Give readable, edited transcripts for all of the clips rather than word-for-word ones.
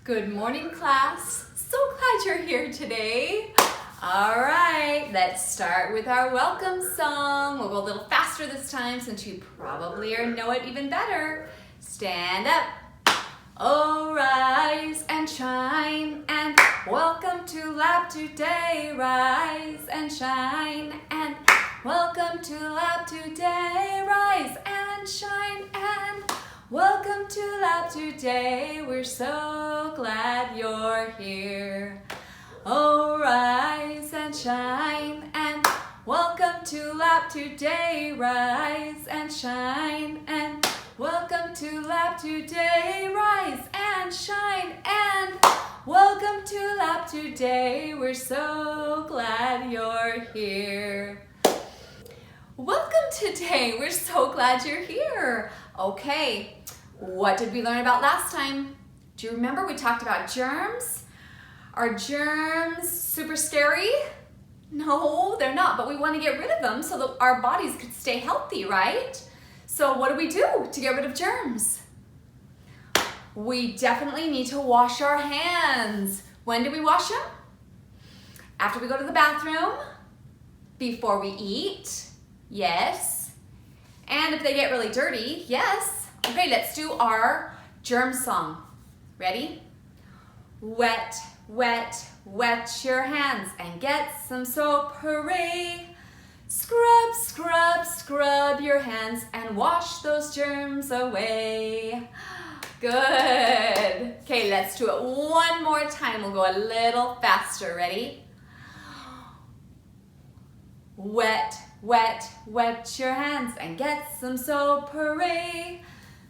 Good morning, class. So glad you're here today. All right, let's start with our welcome song. We'll go a little faster this time since you probably know it even better. Stand up. Oh, rise and shine and welcome to lab today. Rise and shine and welcome to lab today. Rise and shine and welcome to lab today. We're so glad you're here. Oh, rise and shine and welcome to lab today. Rise and shine and welcome to lab today. Rise and shine and welcome to lab today. We're so glad you're here. Welcome today. We're so glad you're here. Okay, what did we learn about last time? Do you remember we talked about germs? Are germs super scary? No, they're not, but we want to get rid of them so that our bodies could stay healthy, right? So what do we do to get rid of germs? We definitely need to wash our hands. When do we wash them? After we go to the bathroom? Before we eat? Yes. And if they get really dirty? Yes. Okay, let's do our germ song. Ready? Wet, wet, wet your hands and get some soap, hooray! Scrub, scrub, scrub your hands and wash those germs away. Good. Okay, let's do it one more time. We'll go a little faster. Ready? Wet, wet, wet your hands and get some soap, hooray!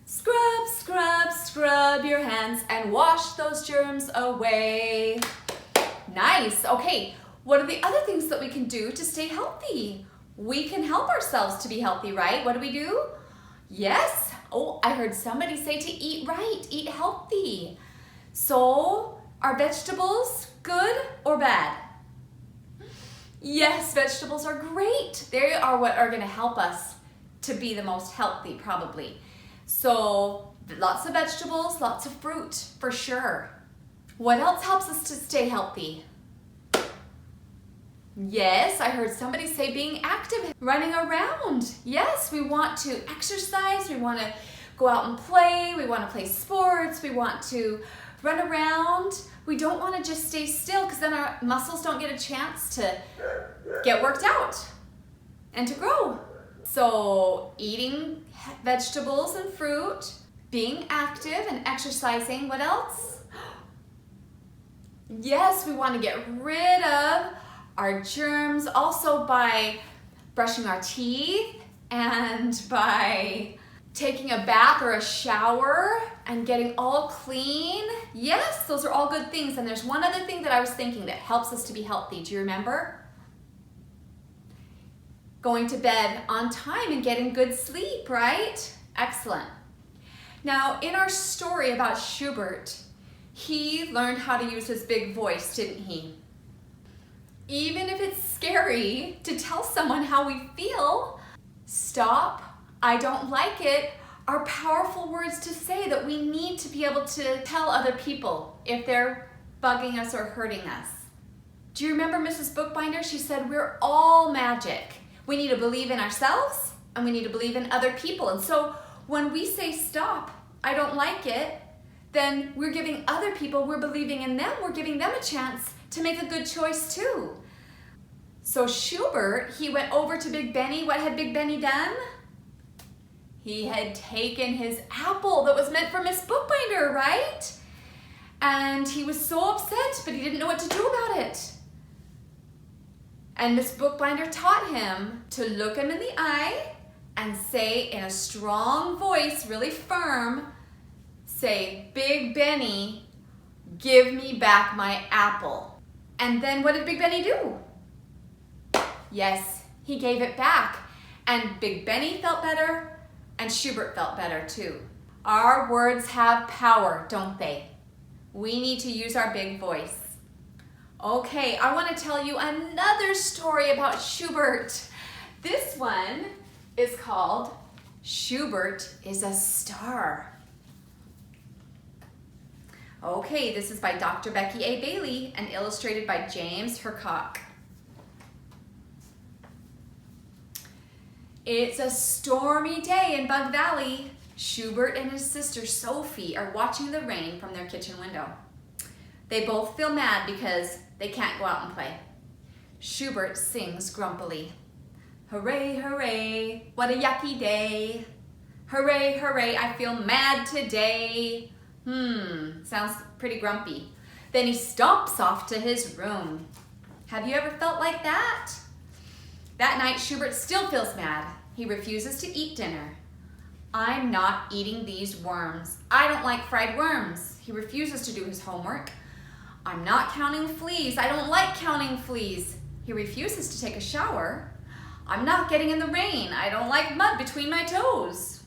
Scrub, scrub, scrub your hands and wash those germs away. Nice. Okay, what are the other things that we can do to stay healthy? We can help ourselves to be healthy, right? What do we do? Yes. Oh, I heard somebody say to eat right, eat healthy. So, are vegetables good or bad? Yes, vegetables are great. They are what are going to help us to be the most healthy, probably. So, lots of vegetables, lots of fruit, for sure. What else helps us to stay healthy? Yes, I heard somebody say being active, running around. Yes, we want to exercise, we want to go out and play, we want to play sports, we want to run around. We don't want to just stay still because then our muscles don't get a chance to get worked out and to grow. So eating vegetables and fruit, being active and exercising. What else? Yes, we want to get rid of our germs also by brushing our teeth and by taking a bath or a shower and getting all clean. Yes, those are all good things. And there's one other thing that I was thinking that helps us to be healthy. Do you remember? Going to bed on time and getting good sleep, right? Excellent. Now, in our story about Schubert, he learned how to use his big voice, didn't he? Even if it's scary to tell someone how we feel, stop, I don't like it, are powerful words to say that we need to be able to tell other people if they're bugging us or hurting us. Do you remember Mrs. Bookbinder? She said, we're all magic. We need to believe in ourselves and we need to believe in other people. And so when we say stop, I don't like it, then we're giving other people, we're believing in them, we're giving them a chance to make a good choice too. So Schubert, he went over to Big Benny. What had Big Benny done? He had taken his apple that was meant for Miss Bookbinder, right? And he was so upset, but he didn't know what to do about it. And Miss Bookbinder taught him to look him in the eye and say in a strong voice, really firm, say, Big Benny, give me back my apple. And then what did Big Benny do? Yes, he gave it back. And Big Benny felt better and Schubert felt better too. Our words have power, don't they? We need to use our big voice. Okay, I want to tell you another story about Schubert. This one is called Schubert is a Star. Okay, this is by Dr. Becky A. Bailey and illustrated by James Hercock. It's a stormy day in Bug Valley. Schubert and his sister Sophie are watching the rain from their kitchen window. They both feel mad because they can't go out and play. Schubert sings grumpily. Hooray, hooray, what a yucky day. Hooray, hooray, I feel mad today. Sounds pretty grumpy. Then he stomps off to his room. Have you ever felt like that? That night, Schubert still feels mad. He refuses to eat dinner. I'm not eating these worms. I don't like fried worms. He refuses to do his homework. I'm not counting fleas. I don't like counting fleas. He refuses to take a shower. I'm not getting in the rain. I don't like mud between my toes.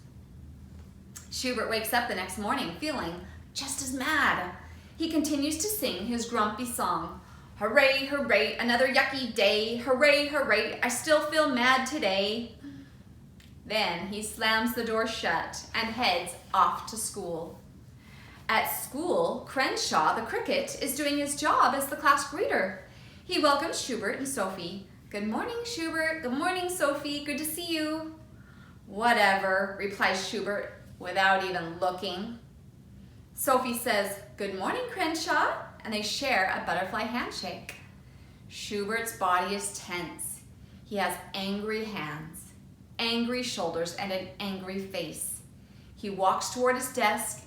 Schubert wakes up the next morning feeling just as mad. He continues to sing his grumpy song. Hooray, hooray, another yucky day. Hooray, hooray, I still feel mad today. Then he slams the door shut and heads off to school. At school, Crenshaw, the cricket, is doing his job as the class greeter. He welcomes Schubert and Sophie. Good morning, Schubert. Good morning, Sophie. Good to see you. Whatever, replies Schubert without even looking. Sophie says, good morning, Crenshaw, and they share a butterfly handshake. Schubert's body is tense. He has angry hands, angry shoulders, and an angry face. He walks toward his desk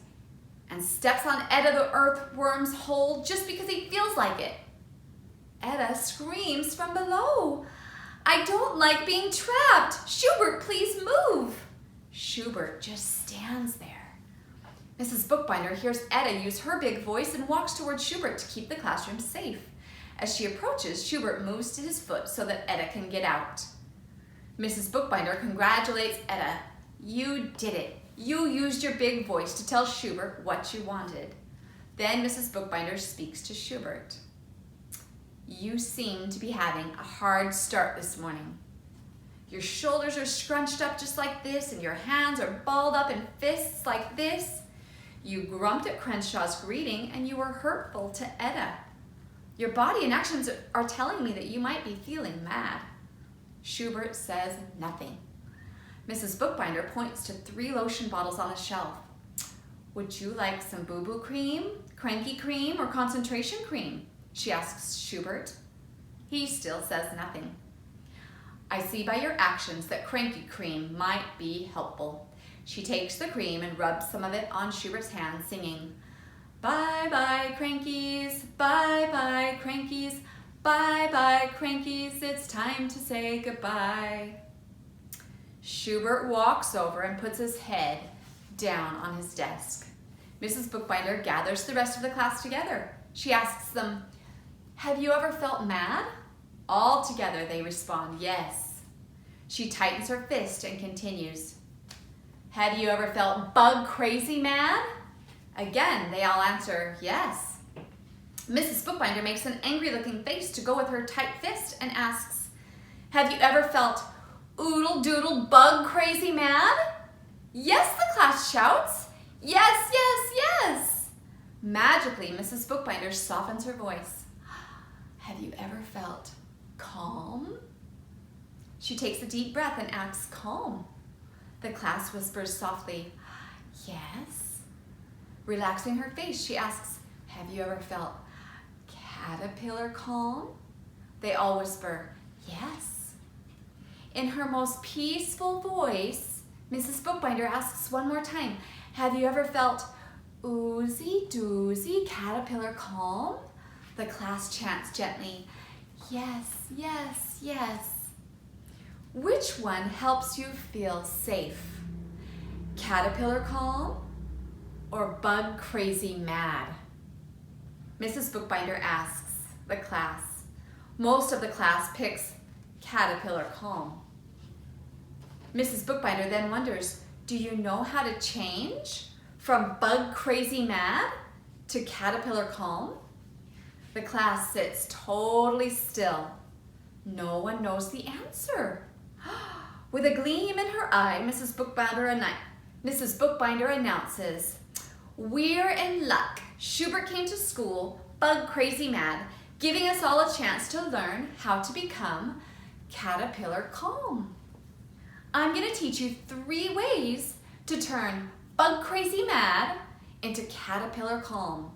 and steps on Etta the earthworm's hole just because he feels like it. Etta screams from below. I don't like being trapped. Schubert, please move. Schubert just stands there. Mrs. Bookbinder hears Etta use her big voice and walks toward Schubert to keep the classroom safe. As she approaches, Schubert moves to his foot so that Etta can get out. Mrs. Bookbinder congratulates Etta. You did it. You used your big voice to tell Schubert what you wanted. Then Mrs. Bookbinder speaks to Schubert. You seem to be having a hard start this morning. Your shoulders are scrunched up just like this, and your hands are balled up in fists like this. You grumped at Crenshaw's greeting, and you were hurtful to Etta. Your body and actions are telling me that you might be feeling mad. Schubert says nothing. Mrs. Bookbinder points to 3 lotion bottles on the shelf. Would you like some boo-boo cream, cranky cream, or concentration cream? She asks Schubert. He still says nothing. I see by your actions that cranky cream might be helpful. She takes the cream and rubs some of it on Schubert's hand, singing, bye-bye, crankies, bye-bye, crankies, bye-bye, crankies, it's time to say goodbye. Schubert walks over and puts his head down on his desk. Mrs. Bookbinder gathers the rest of the class together. She asks them, have you ever felt mad? All together they respond, yes. She tightens her fist and continues, have you ever felt bug crazy mad? Again, they all answer, yes. Mrs. Bookbinder makes an angry looking face to go with her tight fist and asks, have you ever felt oodle doodle bug crazy mad? Yes, the class shouts. Yes, yes, yes. Magically, Mrs. Bookbinder softens her voice. Have you ever felt calm? She takes a deep breath and acts calm. The class whispers softly, yes. Relaxing her face, she asks, have you ever felt caterpillar calm? They all whisper, yes. In her most peaceful voice, Mrs. Bookbinder asks one more time, have you ever felt oozy doozy caterpillar calm? The class chants gently, yes, yes, yes. Which one helps you feel safe? Caterpillar calm or bug crazy mad? Mrs. Bookbinder asks the class. Most of the class picks caterpillar calm. Mrs. Bookbinder then wonders, do you know how to change from bug crazy mad to caterpillar calm? The class sits totally still. No one knows the answer. With a gleam in her eye, Mrs. Bookbinder announces, we're in luck. Schubert came to school bug crazy mad, giving us all a chance to learn how to become caterpillar calm. I'm going to teach you 3 ways to turn bug crazy mad into caterpillar calm.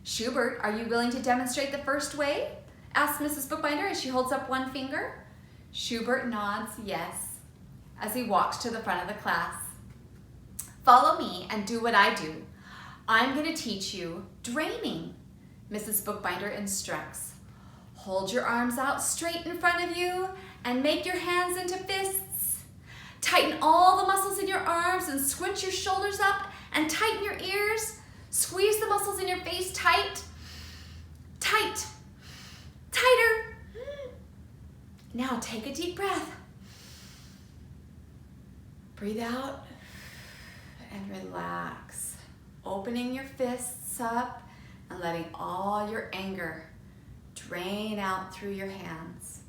Schubert, are you willing to demonstrate the first way? Asks Mrs. Bookbinder as she holds up one finger. Schubert nods yes as he walks to the front of the class. Follow me and do what I do. I'm going to teach you draining, Mrs. Bookbinder instructs. Hold your arms out straight in front of you and make your hands into fists. Tighten all the muscles in your arms and squinch your shoulders up and tighten your ears. Squeeze the muscles in your face tight. Tight. Tighter. Now take a deep breath. Breathe out and relax. Opening your fists up and letting all your anger drain out through your hands.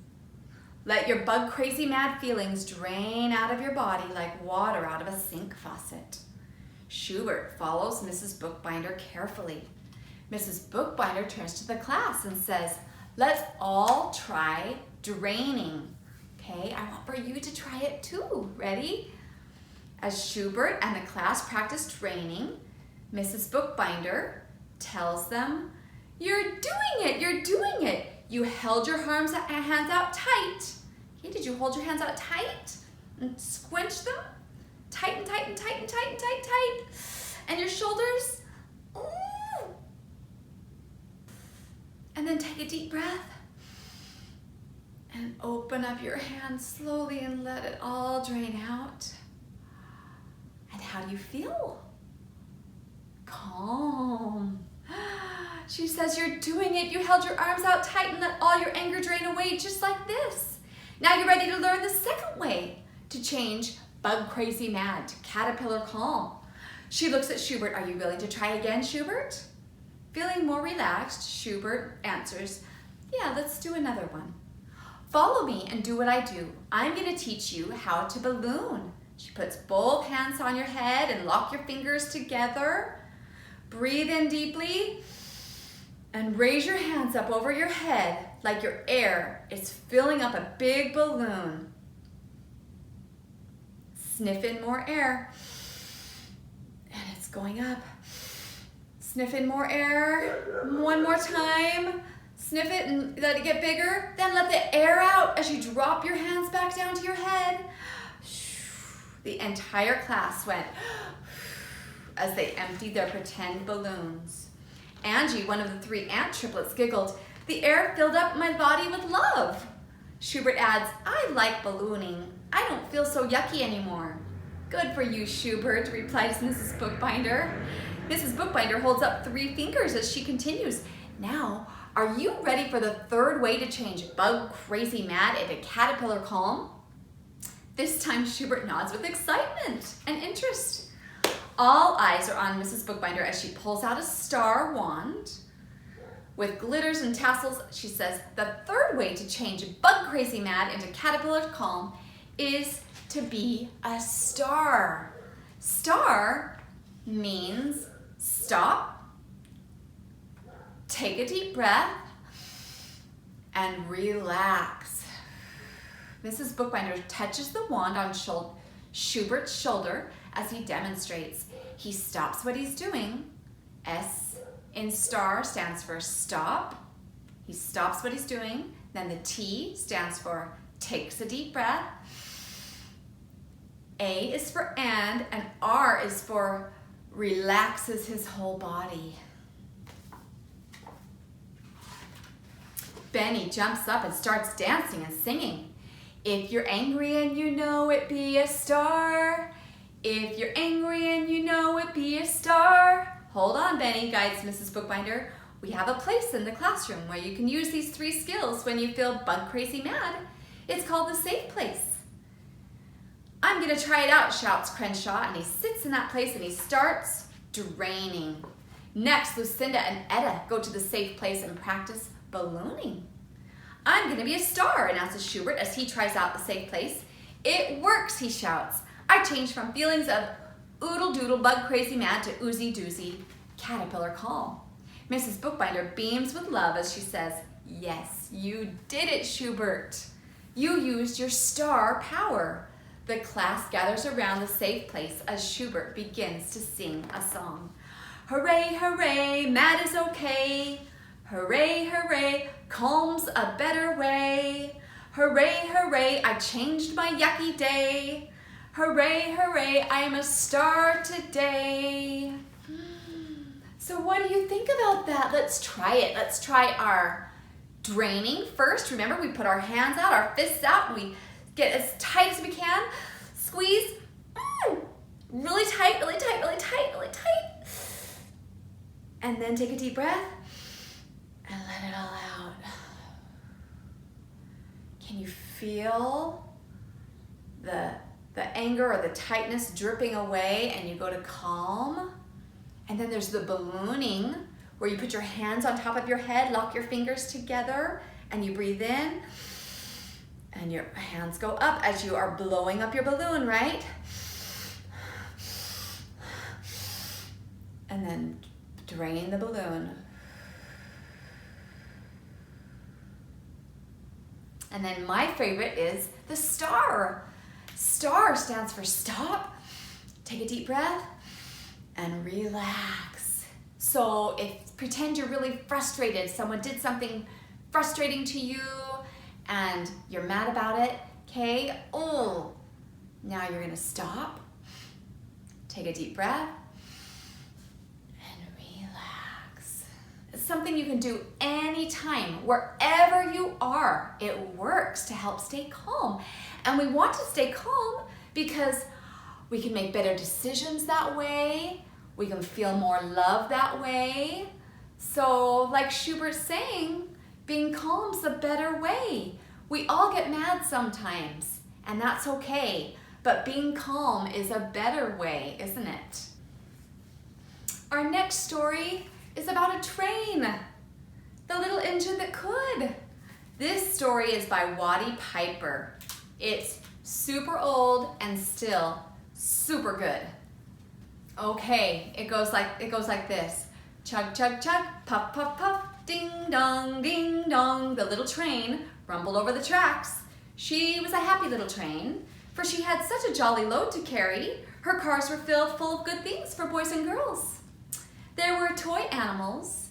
Let your bug crazy mad feelings drain out of your body like water out of a sink faucet. Schubert follows Mrs. Bookbinder carefully. Mrs. Bookbinder turns to the class and says, let's all try draining. Okay, I want for you to try it too. Ready? As Schubert and the class practice draining, Mrs. Bookbinder tells them, you're doing it, you're doing it. You held your hands out tight. Okay, did you hold your hands out tight? And squinch them? Tighten, tighten, tighten, tighten, tight, tight. And your shoulders? Ooh. And then take a deep breath. And open up your hands slowly and let it all drain out. And how do you feel? Calm. She says, you're doing it. You held your arms out tight and let all your anger drain away just like this. Now you're ready to learn the second way to change bug crazy mad to caterpillar calm. She looks at Schubert. Are you willing to try again, Schubert? Feeling more relaxed, Schubert answers, yeah, let's do another one. Follow me and do what I do. I'm going to teach you how to balloon. She puts both hands on your head and lock your fingers together. Breathe in deeply and raise your hands up over your head like your air is filling up a big balloon. Sniff in more air and it's going up. Sniff in more air, one more time. Sniff it and let it get bigger. Then let the air out as you drop your hands back down to your head. The entire class went as they emptied their pretend balloons. Angie, one of the 3 ant triplets, giggled, the air filled up my body with love. Schubert adds, I like ballooning. I don't feel so yucky anymore. Good for you, Schubert, replies Mrs. Bookbinder. Mrs. Bookbinder holds up 3 fingers as she continues. Now, are you ready for the third way to change bug crazy mad into caterpillar calm? This time Schubert nods with excitement and interest. All eyes are on Mrs. Bookbinder as she pulls out a star wand. With glitters and tassels, she says, the third way to change bug crazy mad into caterpillar calm is to be a star. Star means stop, take a deep breath, and relax. Mrs. Bookbinder touches the wand on Schubert's shoulder as he demonstrates. He stops what he's doing. S in star stands for stop. He stops what he's doing. Then the T stands for takes a deep breath. A is for and R is for relaxes his whole body. Benny jumps up and starts dancing and singing. If you're angry and you know it, be a star. If you're angry and you know it, be a star. Hold on, Benny, guides Mrs. Bookbinder. We have a place in the classroom where you can use these 3 skills when you feel bug crazy mad. It's called the safe place. I'm gonna try it out, shouts Crenshaw, and he sits in that place and he starts draining. Next, Lucinda and Etta go to the safe place and practice ballooning. I'm gonna be a star, announces Schubert as he tries out the safe place. It works, he shouts. I changed from feelings of oodle doodle bug crazy mad to oozy doozy caterpillar calm. Mrs. Bookbinder beams with love as she says, "Yes, you did it, Schubert. You used your star power." The class gathers around the safe place as Schubert begins to sing a song. Hooray, hooray, mad is okay. Hooray, hooray, calm's a better way. Hooray, hooray, I changed my yucky day. Hooray, hooray, I'm a star today. So what do you think about that? Let's try it. Let's try our draining first. Remember, we put our hands out, our fists out, and we get as tight as we can. Squeeze. Really tight, really tight, really tight, really tight. And then take a deep breath and let it all out. Can you feel the anger or the tightness dripping away and you go to calm? And then there's the ballooning, where you put your hands on top of your head, lock your fingers together, and you breathe in, and your hands go up as you are blowing up your balloon, right? And then drain the balloon. And then my favorite is the star. STAR stands for stop, take a deep breath, and relax. So pretend you're really frustrated. Someone did something frustrating to you and you're mad about it, okay? Oh, now you're gonna stop, take a deep breath, and relax. It's something you can do anytime, wherever you are. It works to help stay calm. And we want to stay calm because we can make better decisions that way. We can feel more love that way. So like Schubert's saying, being calm's a better way. We all get mad sometimes, and that's okay. But being calm is a better way, isn't it? Our next story is about a train. The little engine that could. This story is by Watty Piper. It's super old and still super good. Okay, it goes like this. Chug, chug, chug, puff, puff, puff, ding dong, ding dong. The little train rumbled over the tracks. She was a happy little train, for she had such a jolly load to carry. Her cars were filled full of good things for boys and girls. There were toy animals,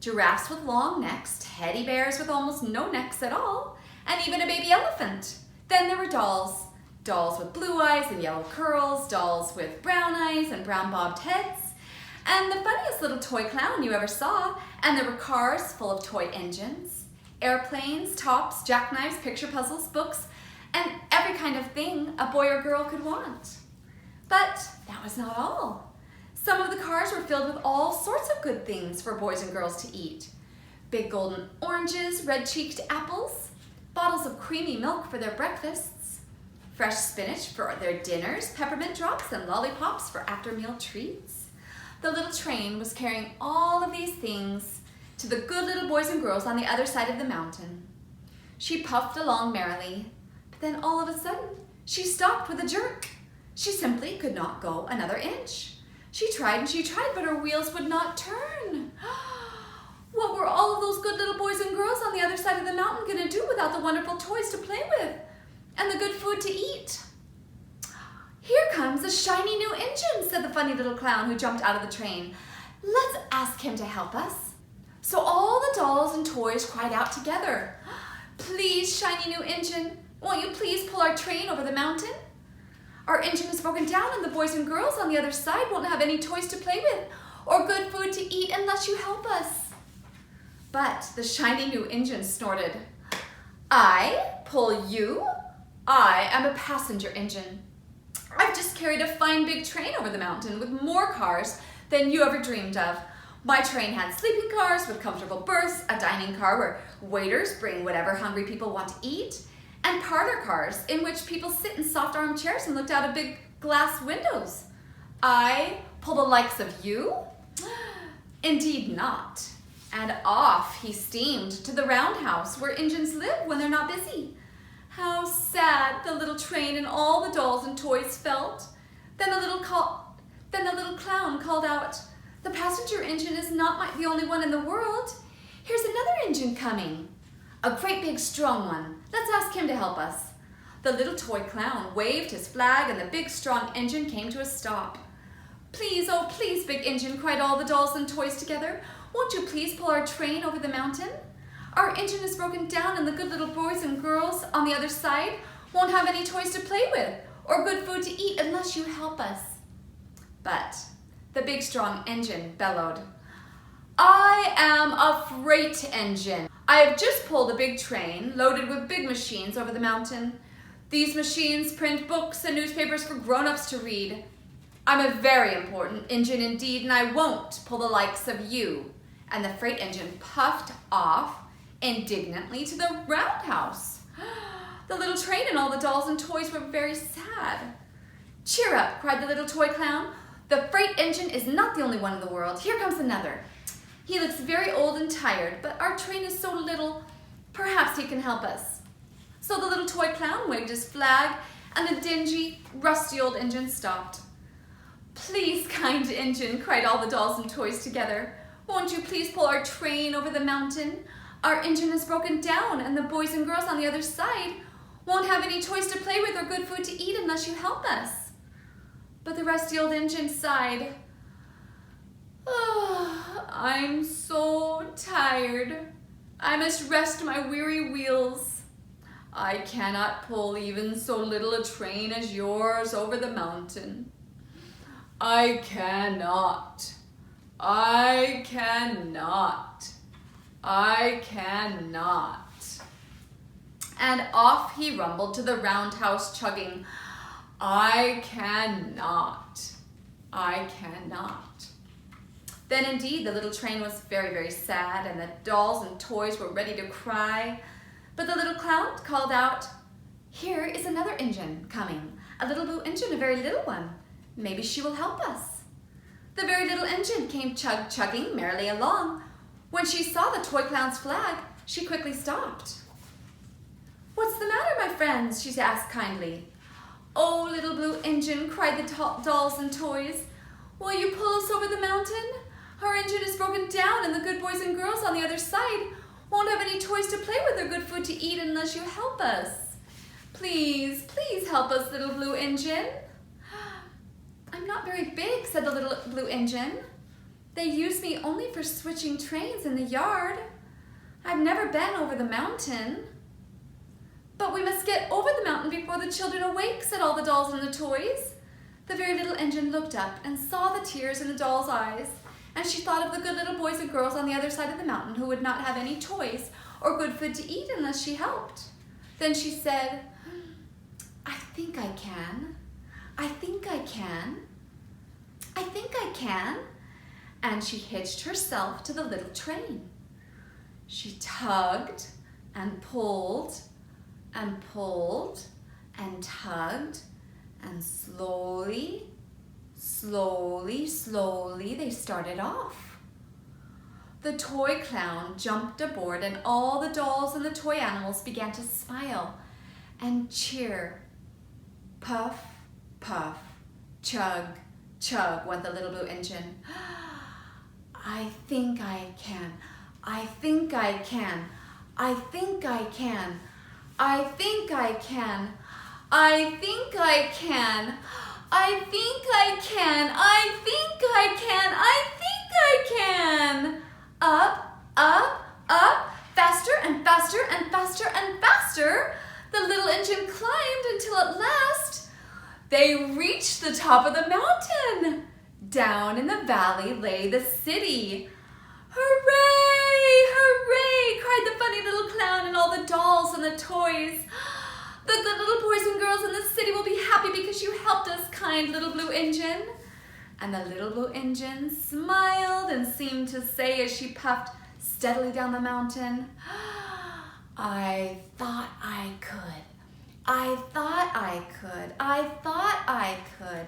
giraffes with long necks, teddy bears with almost no necks at all, and even a baby elephant. Then there were dolls. Dolls with blue eyes and yellow curls, dolls with brown eyes and brown bobbed heads, and the funniest little toy clown you ever saw. And there were cars full of toy engines, airplanes, tops, jackknives, picture puzzles, books, and every kind of thing a boy or girl could want. But that was not all. Some of the cars were filled with all sorts of good things for boys and girls to eat. Big golden oranges, red-cheeked apples, bottles of creamy milk for their breakfasts, fresh spinach for their dinners, peppermint drops and lollipops for after-meal treats. The little train was carrying all of these things to the good little boys and girls on the other side of the mountain. She puffed along merrily, but then all of a sudden, she stopped with a jerk. She simply could not go another inch. She tried and she tried, but her wheels would not turn. What were all of those good little boys and girls on the other side of the mountain going to do without the wonderful toys to play with and the good food to eat? "Here comes a shiny new engine," said the funny little clown who jumped out of the train. "Let's ask him to help us." So all the dolls and toys cried out together, "Please, shiny new engine, won't you please pull our train over the mountain? Our engine is broken down and the boys and girls on the other side won't have any toys to play with or good food to eat unless you help us." But the shiny new engine snorted, "I pull you? I am a passenger engine. I've just carried a fine big train over the mountain with more cars than you ever dreamed of. My train had sleeping cars with comfortable berths, a dining car where waiters bring whatever hungry people want to eat, and parlor cars in which people sit in soft armchairs and looked out of big glass windows. I pull the likes of you? Indeed not." And off he steamed to the roundhouse where engines live when they're not busy. How sad the little train and all the dolls and toys felt. Then the little clown called out, The passenger engine is not the only one in the world. Here's another engine coming. A great big strong one. Let's ask him to help us. The little toy clown waved his flag and the big strong engine came to a stop. Please, oh please, big engine, cried all the dolls and toys together. Won't you please pull our train over the mountain? Our engine is broken down and the good little boys and girls on the other side won't have any toys to play with or good food to eat unless you help us. But the big strong engine bellowed, I am a freight engine. I have just pulled a big train loaded with big machines over the mountain. These machines print books and newspapers for grown-ups to read. I'm a very important engine indeed, and I won't pull the likes of you. And the freight engine puffed off indignantly to the roundhouse. The little train and all the dolls and toys were very sad. Cheer up, cried the little toy clown. The freight engine is not the only one in the world. Here comes another. He looks very old and tired, but our train is so little, perhaps he can help us. So the little toy clown waved his flag, and the dingy, rusty old engine stopped. Please, kind engine, cried all the dolls and toys together. Won't you please pull our train over the mountain? Our engine is broken down, and the boys and girls on the other side won't have any toys to play with or good food to eat unless you help us. But the rusty old engine sighed. Oh, I'm so tired. I must rest my weary wheels. I cannot pull even so little a train as yours over the mountain. I cannot. I cannot. I cannot. And off he rumbled to the roundhouse chugging, I cannot. I cannot. Then indeed the little train was very, very sad, and the dolls and toys were ready to cry. But the little clown called out, here is another engine coming, a little blue engine, a very little one. Maybe she will help us. The very little engine came chugging merrily along. When she saw the toy clown's flag, she quickly stopped. What's the matter, my friends? She asked kindly. Oh, little blue engine, cried the dolls and toys. Will you pull us over the mountain? Our engine is broken down and the good boys and girls on the other side won't have any toys to play with or good food to eat unless you help us. Please, please help us, little blue engine. I'm not very big, said the little blue engine. They use me only for switching trains in the yard. I've never been over the mountain. But we must get over the mountain before the children awake, said all the dolls and the toys. The very little engine looked up and saw the tears in the doll's eyes, and she thought of the good little boys and girls on the other side of the mountain who would not have any toys or good food to eat unless she helped. Then she said, I think I can. I think I can. I think I can. And she hitched herself to the little train. She tugged and pulled and pulled and tugged, and slowly, slowly, slowly they started off. The toy clown jumped aboard, and all the dolls and the toy animals began to smile and cheer. Puff, puff, chug, chug went the little blue engine. I think I can. I think I can. I think I can. I think I can. I think I can. I think I can. I think I can. I think I can. Up, up, up, faster and faster and faster and faster. The little engine climbed until at last they reached the top of the mountain. Down in the valley lay the city. Hooray! Hooray! Cried the funny little clown and all the dolls and the toys. The good little boys and girls in the city will be happy because you helped us, kind little blue engine. And the little blue engine smiled and seemed to say as she puffed steadily down the mountain, I thought I could. I thought I could. I thought I could.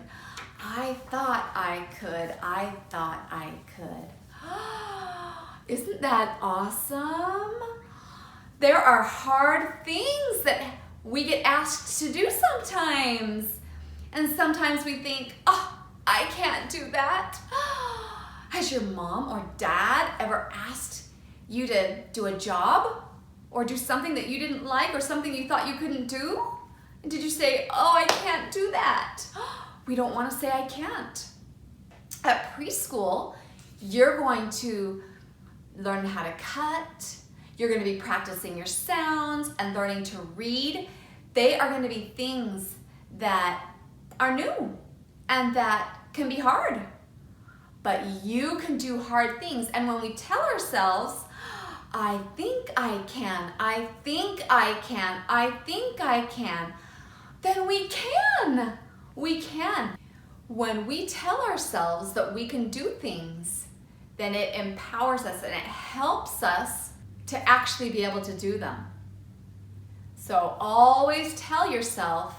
I thought I could. I thought I could. Isn't that awesome? There are hard things that we get asked to do sometimes. And sometimes we think, oh, I can't do that. Has your mom or dad ever asked you to do a job or do something that you didn't like or something you thought you couldn't do? And did you say, oh, I can't do that? We don't want to say I can't. At preschool, you're going to learn how to cut. You're going to be practicing your sounds and learning to read. They are going to be things that are new and that can be hard. But you can do hard things. And when we tell ourselves, I think I can, I think I can, I think I can, then we can. We can. When we tell ourselves that we can do things, then it empowers us and it helps us to actually be able to do them. So always tell yourself,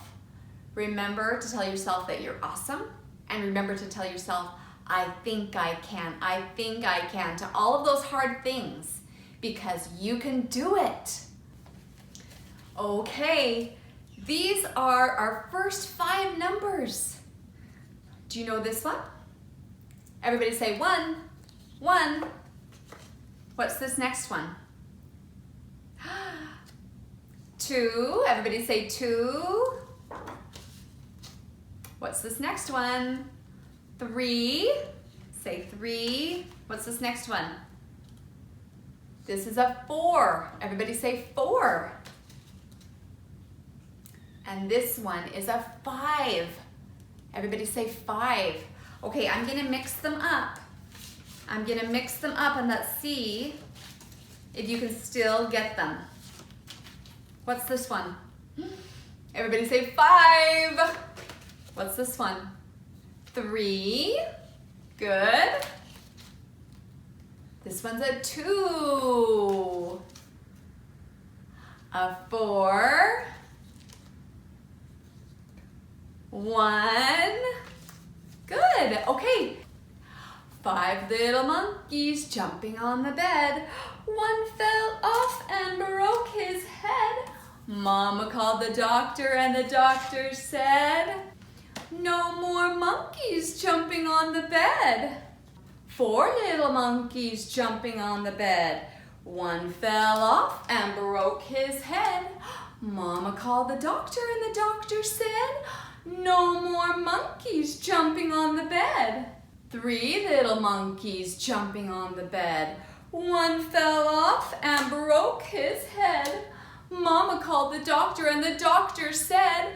remember to tell yourself that you're awesome, and remember to tell yourself, I think I can, I think I can, to all of those hard things, because you can do it. Okay, these are our first 5 numbers. Do you know this one? Everybody say 1, 1. What's this next one? 2, everybody say 2. What's this next one? 3, say 3. What's this next one? This is a 4, everybody say 4. And this one is a 5. Everybody say 5. Okay, I'm gonna mix them up. I'm gonna mix them up and let's see if you can still get them. What's this one? Everybody say 5. What's this one? 3. Good. This one's a 2. A 4. 1. Good. Okay. 5 little monkeys jumping on the bed. One fell off and broke his head. Mama called the doctor and the doctor said, no more monkeys jumping on the bed. 4 little monkeys jumping on the bed. One fell off and broke his head. Mama called the doctor and the doctor said, no more monkeys jumping on the bed. 3 little monkeys jumping on the bed. One fell off and broke his head. Mama called the doctor and the doctor said,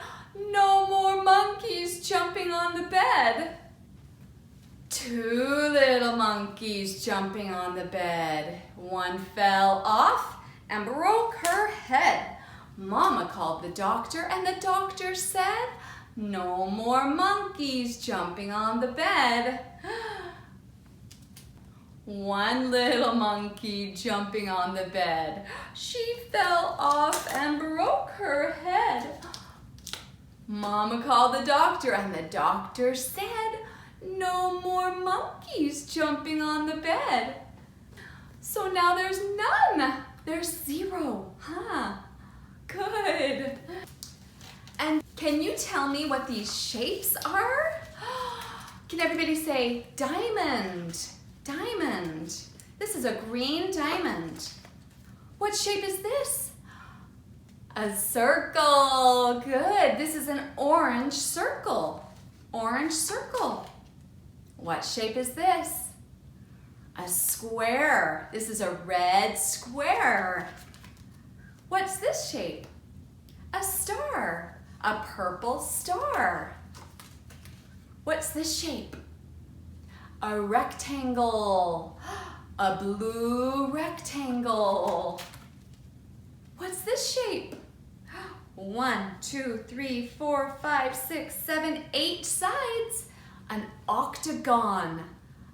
no more monkeys jumping on the bed. 2 little monkeys jumping on the bed. One fell off and broke her head. Mama called the doctor and the doctor said, no more monkeys jumping on the bed. 1 little monkey jumping on the bed. She fell off and broke her head. Mama called the doctor and the doctor said, no more monkeys jumping on the bed. So now there's none. There's 0, huh? Good. And can you tell me what these shapes are? Can everybody say diamond? Diamond. This is a green diamond. What shape is this? A circle. Good. This is an orange circle. Orange circle. What shape is this? A square. This is a red square. What's this shape? A star. A purple star. What's this shape? A rectangle. A blue rectangle. What's this shape? 1, 2, 3, 4, 5, 6, 7, 8 sides. An octagon.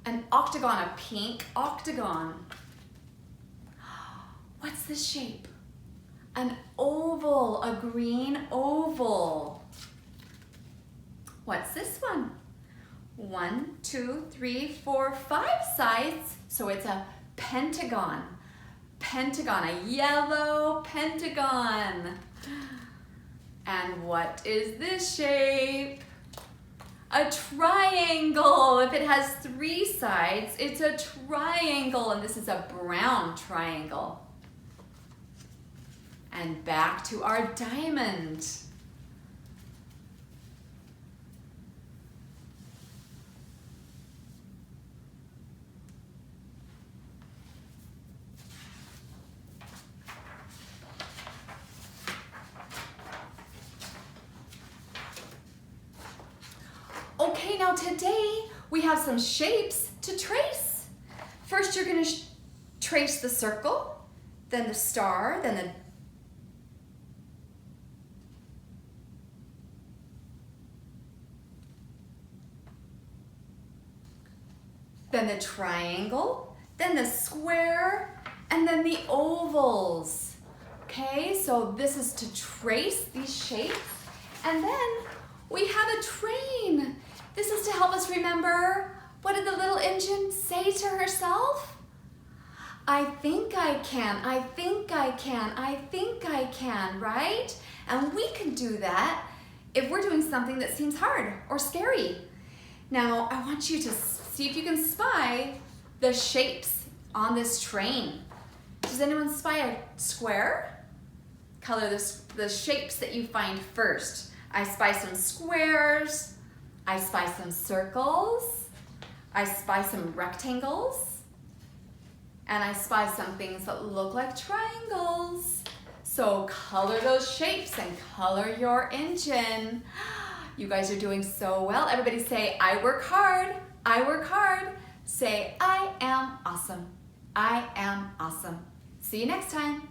An octagon, a pink octagon. What's this shape? An oval, a green oval. What's this one? 1, 2, 3, 4, 5 sides, so it's a pentagon. Pentagon, a yellow pentagon. And what is this shape? A triangle. If it has 3 sides, it's a triangle, and this is a brown triangle. And back to our diamond. Okay, now today we have some shapes to trace. First, you're going to trace the circle, then the star, then the triangle, then the square, and then the ovals. Okay, so this is to trace these shapes. And then we have a train. This is to help us remember, what did the little engine say to herself? I think I can, I think I can, I think I can, right? And we can do that if we're doing something that seems hard or scary. Now, I want you to see if you can spy the shapes on this train. Does anyone spy a square? Color the shapes that you find first. I spy some squares. I spy some circles. I spy some rectangles. And I spy some things that look like triangles. So color those shapes and color your engine. You guys are doing so well. Everybody say, I work hard. I work hard. Say, I am awesome. I am awesome. See you next time.